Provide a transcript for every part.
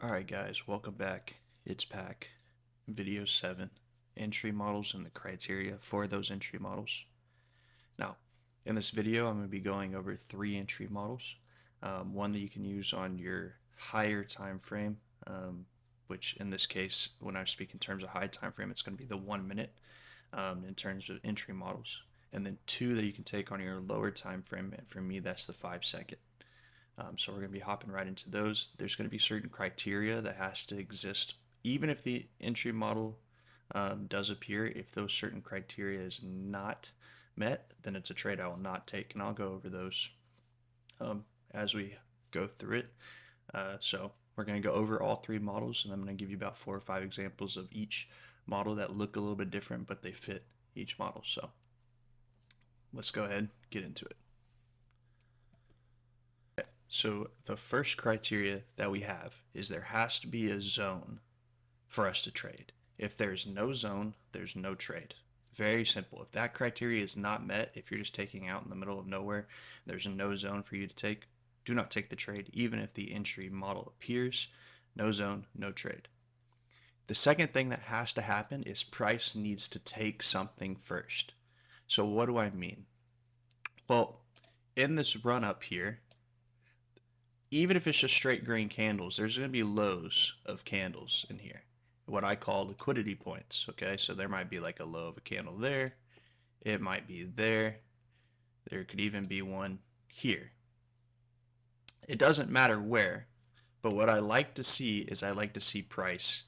Alright guys, welcome back. It's Pack, video 7, entry models and the criteria for those entry models. Now, in this video I'm going to be going over 3 entry models. One that you can use on your higher time frame, which in this case, when I speak in terms of high time frame, it's going to be the 1 minute in terms of entry models. And then 2 that you can take on your lower time frame, and for me that's the 5 second. So we're going to be hopping right into those. There's going to be certain criteria that has to exist, even if the entry model does appear. If those certain criteria is not met, then it's a trade I will not take, and I'll go over those as we go through it. So we're going to go over all 3 models, and I'm going to give you about 4 or 5 examples of each model that look a little bit different, but they fit each model. So let's go ahead and get into it. So the first criteria that we have is there has to be a zone for us to trade. If there's no zone, there's no trade. Very simple. If that criteria is not met, if you're just taking out in the middle of nowhere, there's no zone for you to take, do not take the trade, even if the entry model appears. No zone, no trade. The second thing that has to happen is price needs to take something first. So what do I mean? Well, in this run up here, even if it's just straight green candles, there's going to be lows of candles in here, what I call liquidity points. Okay, so there might be like a low of a candle there, it might be there, there could even be one here. It doesn't matter where, but what I like to see is I like to see price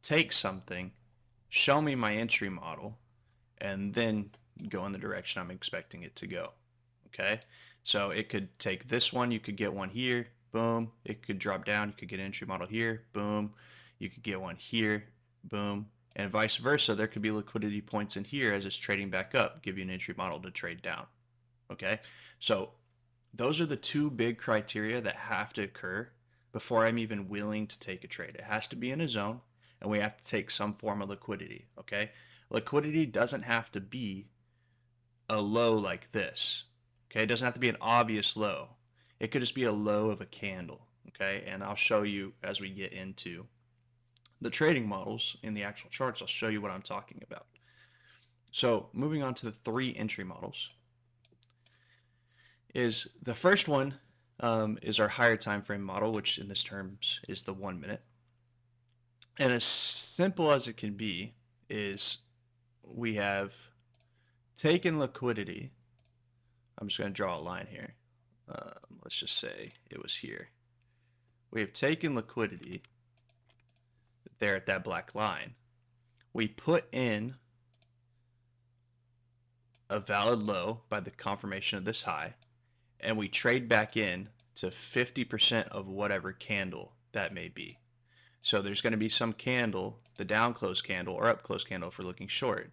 take something, show me my entry model, and then go in the direction I'm expecting it to go. Okay, so it could take this one, you could get one here, boom. It could drop down, you could get an entry model here, boom. You could get one here, boom. And vice versa, there could be liquidity points in here as it's trading back up, give you an entry model to trade down. Okay, so those are the 2 big criteria that have to occur before I'm even willing to take a trade. It has to be in a zone, and we have to take some form of liquidity. Okay, liquidity doesn't have to be a low like this. Okay, it doesn't have to be an obvious low. It could just be a low of a candle. Okay, and I'll show you as we get into the trading models in the actual charts. I'll show you what I'm talking about. So moving on to the 3 entry models, is the first one is our higher time frame model, which in this terms is the 1 minute. And as simple as it can be is we have taken liquidity. I'm just going to draw a line here. Let's just say it was here. We have taken liquidity there at that black line. We put in a valid low by the confirmation of this high, and we trade back in to 50% of whatever candle that may be. So there's going to be some candle, the down close candle or up close candle if we're looking short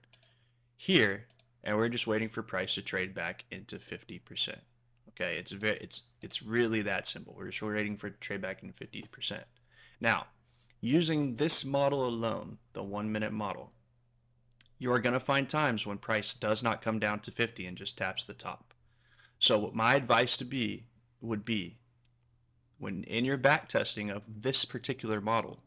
here, and we're just waiting for price to trade back into 50%. Okay, it's really that simple. We're just waiting for it to trade back in 50%. Now, using this model alone, the 1 minute model, you are going to find times when price does not come down to 50 and just taps the top. So what my advice would be, when in your back testing of this particular model,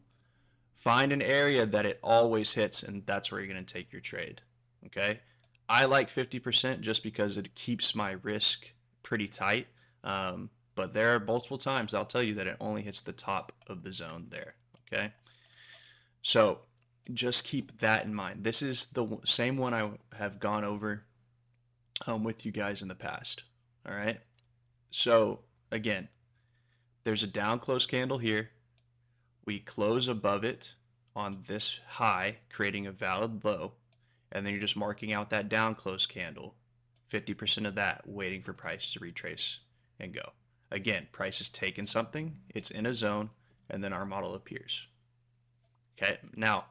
find an area that it always hits, and that's where you're going to take your trade. Okay, I like 50% just because it keeps my risk pretty tight. But there are multiple times I'll tell you that it only hits the top of the zone there. Okay, so just keep that in mind. This is the same one I have gone over with you guys in the past. All right, so again, there's a down close candle here. We close above it on this high, creating a valid low, and then you're just marking out that down close candle, 50% of that, waiting for price to retrace and go. Again, price is taking something, it's in a zone, and then our model appears. Okay, now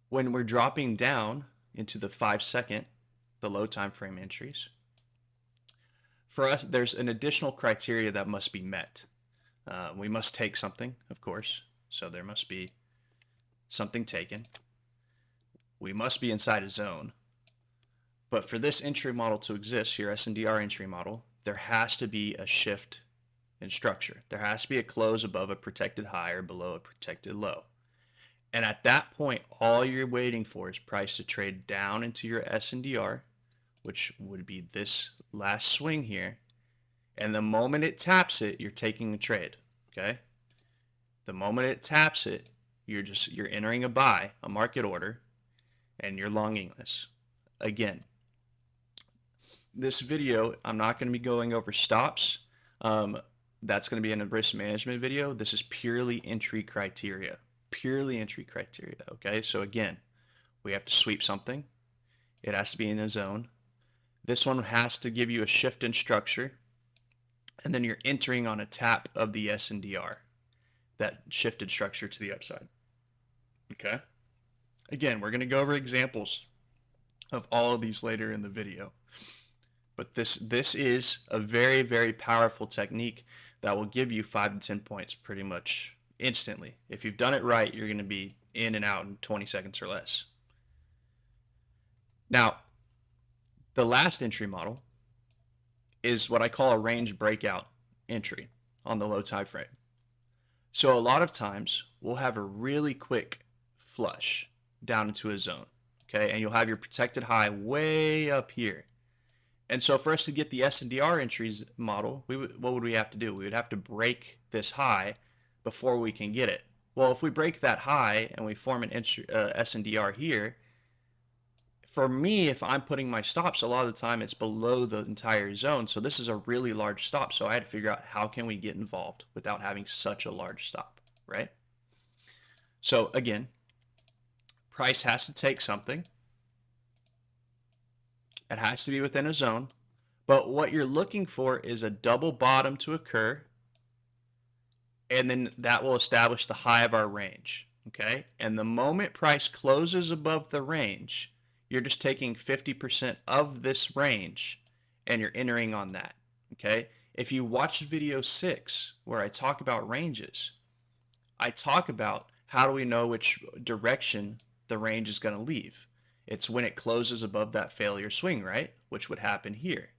when we're dropping down into the 5 second, the low time frame entries, for us, there's an additional criteria that must be met. We must take something, of course, so there must be something taken. We must be inside a zone. But for this entry model to exist, your SNDR entry model, there has to be a shift in structure. There has to be a close above a protected high or below a protected low. And at that point, all you're waiting for is price to trade down into your SNDR, which would be this last swing here. And the moment it taps it, you're taking a trade. Okay? The moment it taps it, you're entering a buy, a market order, and you're longing this. Again, this video, I'm not going to be going over stops. That's going to be in a risk management video. This is purely entry criteria. Purely entry criteria. Okay, so again, we have to sweep something. It has to be in a zone. This one has to give you a shift in structure. And then you're entering on a tap of the SNDR, that shifted structure to the upside. Okay? Again, we're going to go over examples of all of these later in the video. But this is a very, very powerful technique that will give you 5 to 10 points pretty much instantly. If you've done it right, you're going to be in and out in 20 seconds or less. Now, the last entry model is what I call a range breakout entry on the low time frame. So a lot of times we'll have a really quick flush down into a zone, okay? And you'll have your protected high way up here. And so for us to get the SNDR entries model, what would we have to do? We would have to break this high before we can get it. Well, if we break that high and we form an SNDR here, for me, if I'm putting my stops, a lot of the time it's below the entire zone. So this is a really large stop. So I had to figure out how can we get involved without having such a large stop, right? So again, price has to take something. It has to be within a zone. But what you're looking for is a double bottom to occur. And then that will establish the high of our range, okay? And the moment price closes above the range, you're just taking 50% of this range and you're entering on that, okay? If you watch video 6 where I talk about ranges, I talk about how do we know which direction the range is going to leave. It's when it closes above that failure swing, right? Which would happen here.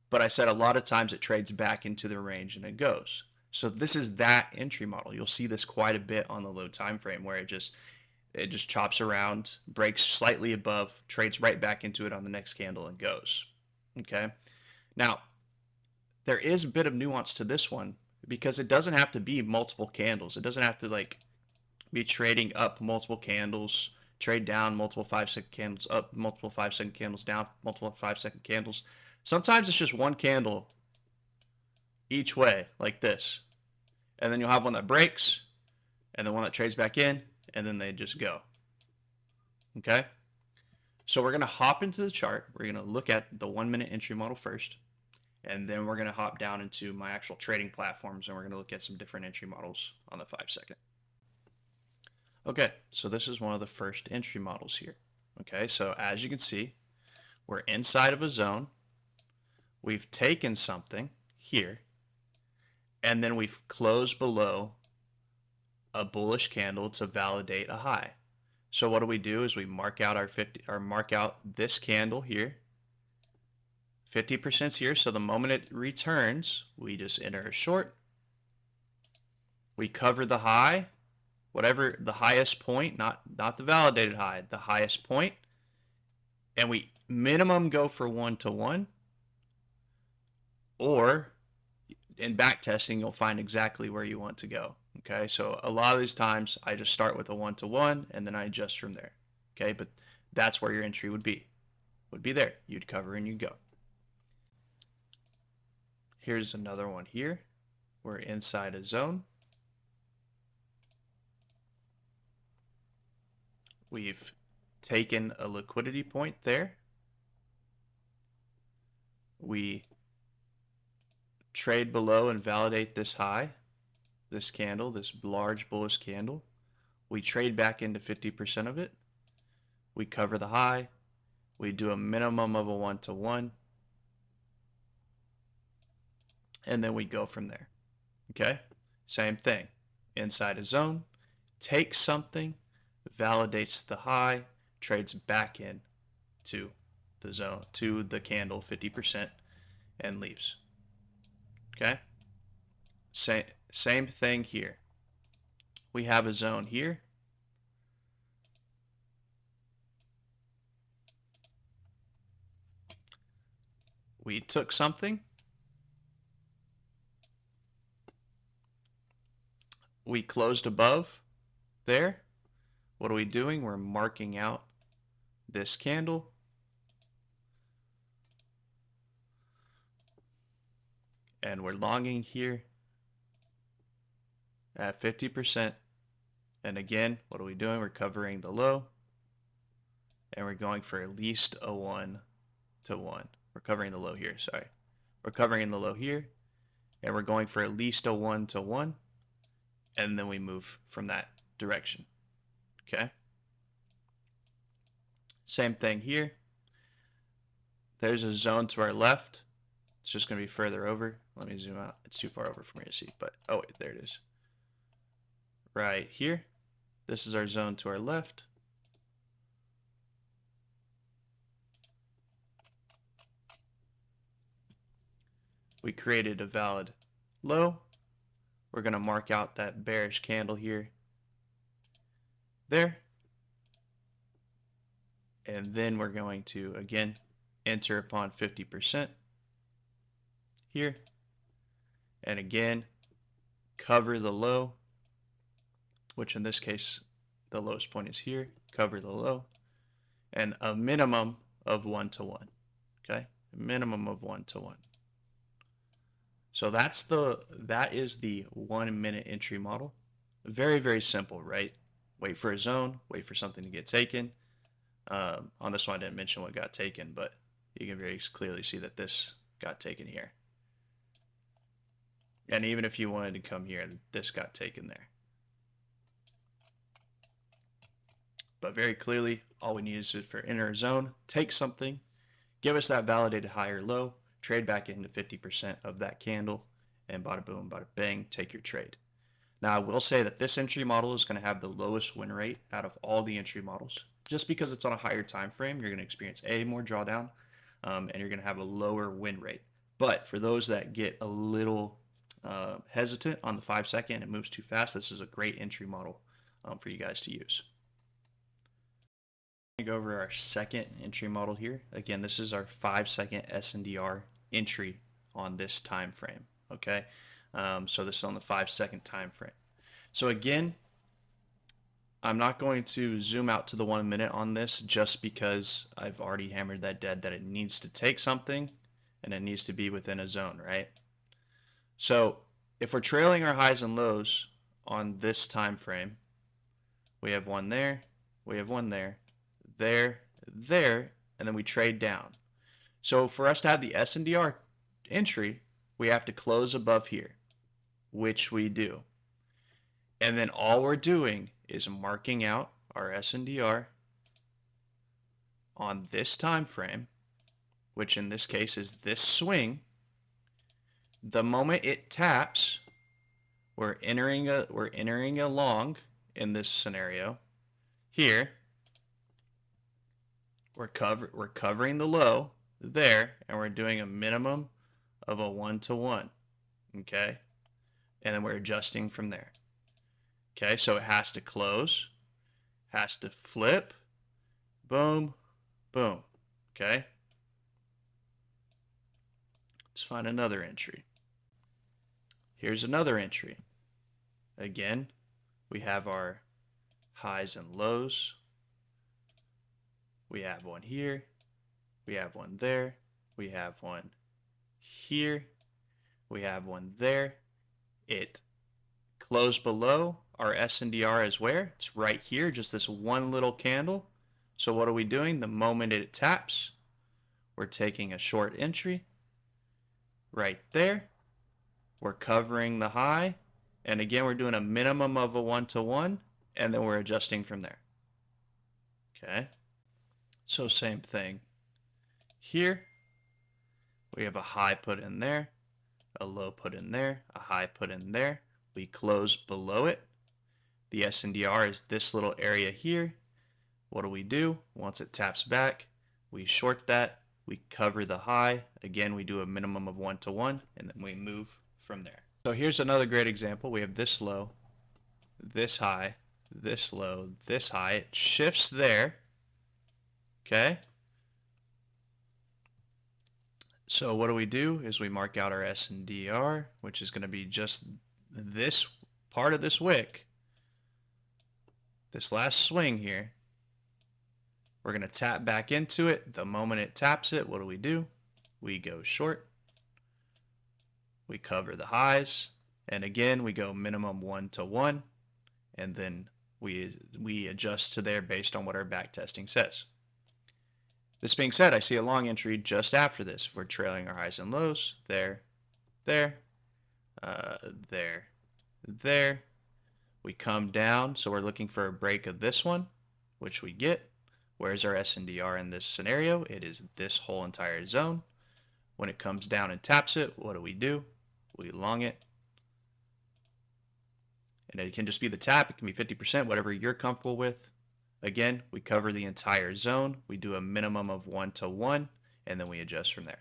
But I said a lot of times it trades back into the range and it goes. So this is that entry model. You'll see this quite a bit on the low time frame where it just chops around, breaks slightly above, trades right back into it on the next candle and goes. Okay. Now, there is a bit of nuance to this one because it doesn't have to be multiple candles. It doesn't have to like be trading up multiple candles, trade down multiple 5-second candles, up multiple 5-second candles, down multiple 5-second candles. Sometimes it's just one candle each way like this. And then you'll have one that breaks and then one that trades back in and then they just go. Okay? So we're going to hop into the chart. We're going to look at the 1 minute entry model first. And then we're going to hop down into my actual trading platforms and we're going to look at some different entry models on the 5-second. Okay, so this is one of the first entry models here. Okay, so as you can see, we're inside of a zone. We've taken something here, and then we've closed below a bullish candle to validate a high. So what do is we mark out mark out this candle here. 50% here, so the moment it returns, we just enter a short. We cover the high, whatever the highest point, not the validated high, the highest point, and we minimum go for 1-to-1, or in back testing you'll find exactly where you want to go. Okay, so a lot of these times I just start with a 1-to-1 and then I adjust from there. Okay, but that's where your entry would be there. You'd cover and you'd go. Here's another one here. We're inside a zone. We've taken a liquidity point there. We trade below and validate this high, this candle, this large bullish candle. We trade back into 50% of it. We cover the high. We do a minimum of a 1-to-1. And then we go from there. Okay? Same thing. Inside a zone, take something, validates the high, trades back in to the zone, to the candle 50%, and leaves. Okay? Same thing here. We have a zone here. We took something. We closed above there. What are we doing? We're marking out this candle. And we're longing here at 50%. And again, what are we doing? We're covering the low. And we're going for at least a 1 to 1. We're covering the low here, sorry. We're covering the low here. And we're going for at least a 1 to 1. And then we move from that direction. Okay? Same thing here. There's a zone to our left. It's just going to be further over. Let me zoom out. It's too far over for me to see. But, oh wait, there it is. Right here. This is our zone to our left. We created a valid low. We're going to mark out that bearish candle here. There. And then we're going to, again, enter upon 50% here. And again, cover the low, which in this case, the lowest point is here. Cover the low. And a minimum of 1 to 1. Okay? A minimum of 1 to 1. So that is the 1 minute entry model. Very, very simple, right? Wait for a zone, wait for something to get taken. On this one, I didn't mention what got taken, but you can very clearly see that this got taken here. And even if you wanted to come here, this got taken there. But very clearly, all we need is for enter a zone, take something, give us that validated high or low, trade back into 50% of that candle, and bada boom, bada bang, take your trade. Now, I will say that this entry model is going to have the lowest win rate out of all the entry models. Just because it's on a higher time frame, you're going to experience more drawdown, and you're going to have a lower win rate. But for those that get a little hesitant on the 5 second, it moves too fast, this is a great entry model for you guys to use. Go over our second entry model here. Again, this is our 5 second SNDR entry on this time frame. Okay, so this is on the 5 second time frame. So again, I'm not going to zoom out to the 1 minute on this just because I've already hammered that dead that it needs to take something and it needs to be within a zone, right? So if we're trailing our highs and lows on this time frame, we have one there, we have one there, there, and then we trade down. So for us to have the SNDR entry, we have to close above here, which we do. And then all we're doing is marking out our SNDR on this time frame, which in this case is this swing. The moment it taps, we're entering a long in this scenario. Here, we're covering the low there, and we're doing a minimum of a 1 to 1. Okay, and then we're adjusting from there. Okay, so it has to close, has to flip, boom, boom. Okay, let's find another entry. Here's another entry. Again, we have our highs and lows. We have one here, we have one there, we have one here, we have one there. It closed below our SNDR is where? It's right here, just this one little candle. So what are we doing? The moment it taps, we're taking a short entry right there. We're covering the high, and again, we're doing a minimum of a 1 to 1, and then we're adjusting from there. Okay. So same thing here. We have a high put in there, a low put in there, a high put in there. We close below it. The SNDR is this little area here. What do? Once it taps back, we short that, we cover the high. Again, we do a minimum of 1 to 1, and then we move from there. So here's another great example. We have this low, this high, this low, this high. It shifts there. Okay. So what do? Is we mark out our SNDR, which is going to be just this part of this wick. This last swing here. We're going to tap back into it. The moment it taps it, what do? We go short. We cover the highs. And again, we go minimum 1 to 1. And then we adjust to there based on what our back testing says. This being said, I see a long entry just after this. If we're trailing our highs and lows, there, there, there, there. We come down, so we're looking for a break of this one, which we get. Where's our SNDR in this scenario? It is this whole entire zone. When it comes down and taps it, what do? We long it. And it can just be the tap. It can be 50%, whatever you're comfortable with. Again, we cover the entire zone. We do a minimum of 1 to 1, and then we adjust from there.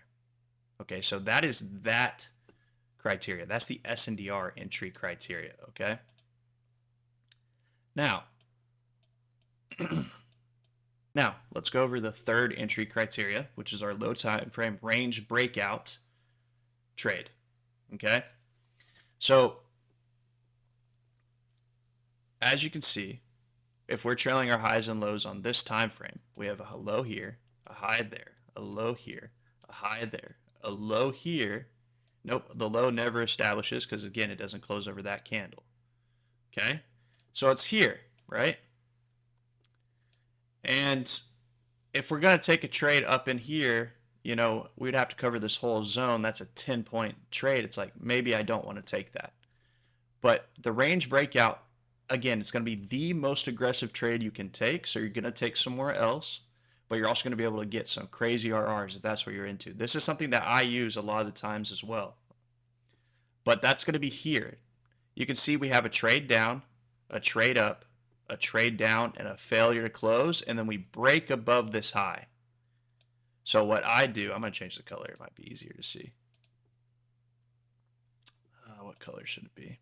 Okay, so that is that criteria. That's the SNDR entry criteria, okay? Now, let's go over the third entry criteria, which is our low time frame range breakout trade, okay? So, as you can see, if we're trailing our highs and lows on this time frame, we have a low here, a high there, a low here, a high there, a low here. Nope, the low never establishes because, again, it doesn't close over that candle. Okay? So it's here, right? And if we're going to take a trade up in here, you know, we'd have to cover this whole zone. That's a 10-point trade. It's like, maybe I don't want to take that. But the range breakout, again, it's going to be the most aggressive trade you can take. So you're going to take somewhere else, but you're also going to be able to get some crazy RRs if that's what you're into. This is something that I use a lot of the times as well. But that's going to be here. You can see we have a trade down, a trade up, a trade down, and a failure to close, and then we break above this high. So what I do, I'm going to change the color. It might be easier to see. What color should it be?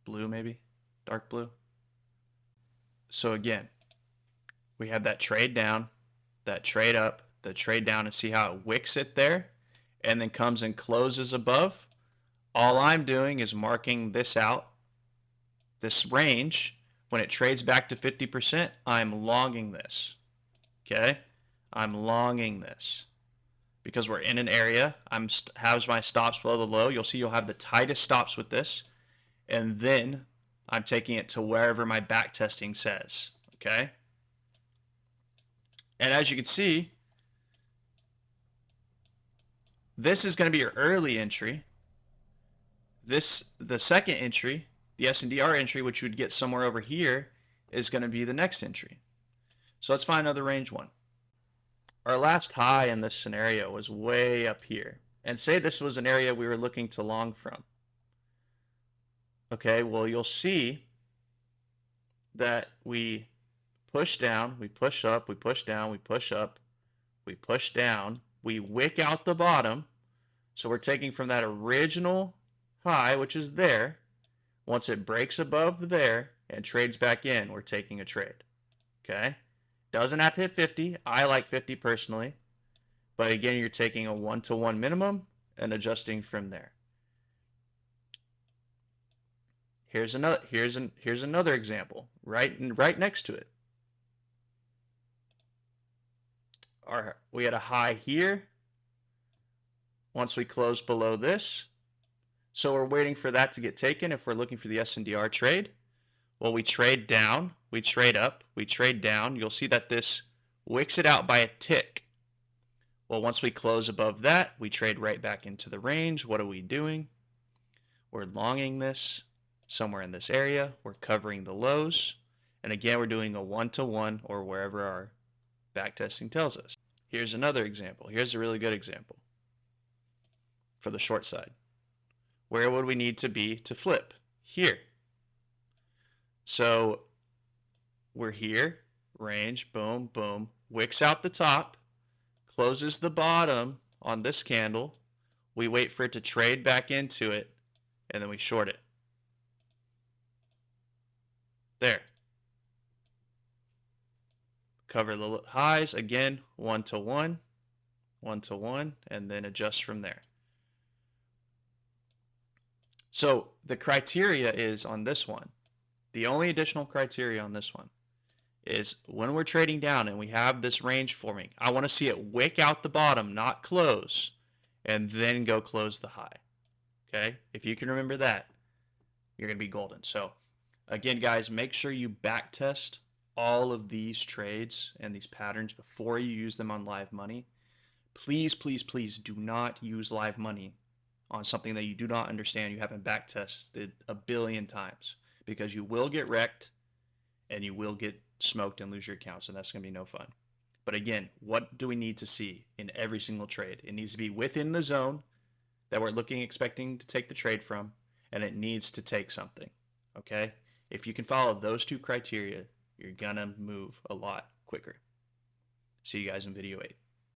Blue, maybe? Dark blue? So again, we have that trade down, that trade up, the trade down, and see how it wicks it there, and then comes and closes above. All I'm doing is marking this out, this range. When it trades back to 50%, I'm longing this. Okay? I'm longing this. Because we're in an area, has my stops below the low. You'll see you'll have the tightest stops with this. And then I'm taking it to wherever my back testing says. Okay? And as you can see, this is going to be your early entry. The second entry, the SNDR entry, which you would get somewhere over here, is going to be the next entry. So let's find another range one. Our last high in this scenario was way up here. And say this was an area we were looking to long from. Okay, well, you'll see that we push down, we push up, we push down, we push up, we push down, we wick out the bottom. So we're taking from that original high, which is there. Once it breaks above there and trades back in, we're taking a trade. Okay? Doesn't have to hit 50. I like 50 personally. But again, you're taking a 1 to 1 minimum and adjusting from there. Here's another example right next to it. We had a high here. Once we close below this, so we're waiting for that to get taken if we're looking for the SNDR trade. Well, we trade down, we trade up, we trade down. You'll see that this wicks it out by a tick. Well, once we close above that, we trade right back into the range. What are we doing? We're longing this somewhere in this area. We're covering the lows. And again, we're doing a 1 to 1 or wherever our backtesting tells us. Here's another example. Here's a really good example for the short side. Where would we need to be to flip? Here. So we're here, range, boom, boom, wicks out the top, closes the bottom on this candle. We wait for it to trade back into it, and then we short it. There. Cover the highs again, 1 to 1, 1 to 1, and then adjust from there. So the criteria is on this one. The only additional criteria on this one is when we're trading down and we have this range forming, I want to see it wick out the bottom, not close, and then go close the high. Okay? If you can remember that, you're going to be golden. So again, guys, make sure you back test all of these trades and these patterns before you use them on live money. Please, please, please do not use live money on something that you do not understand, you haven't back tested a billion times, because you will get wrecked and you will get smoked and lose your accounts, and that's going to be no fun. But again, what do we need to see in every single trade? It needs to be within the zone that we're expecting to take the trade from, and it needs to take something. Okay? If you can follow those two criteria, you're gonna move a lot quicker. See you guys in video 8.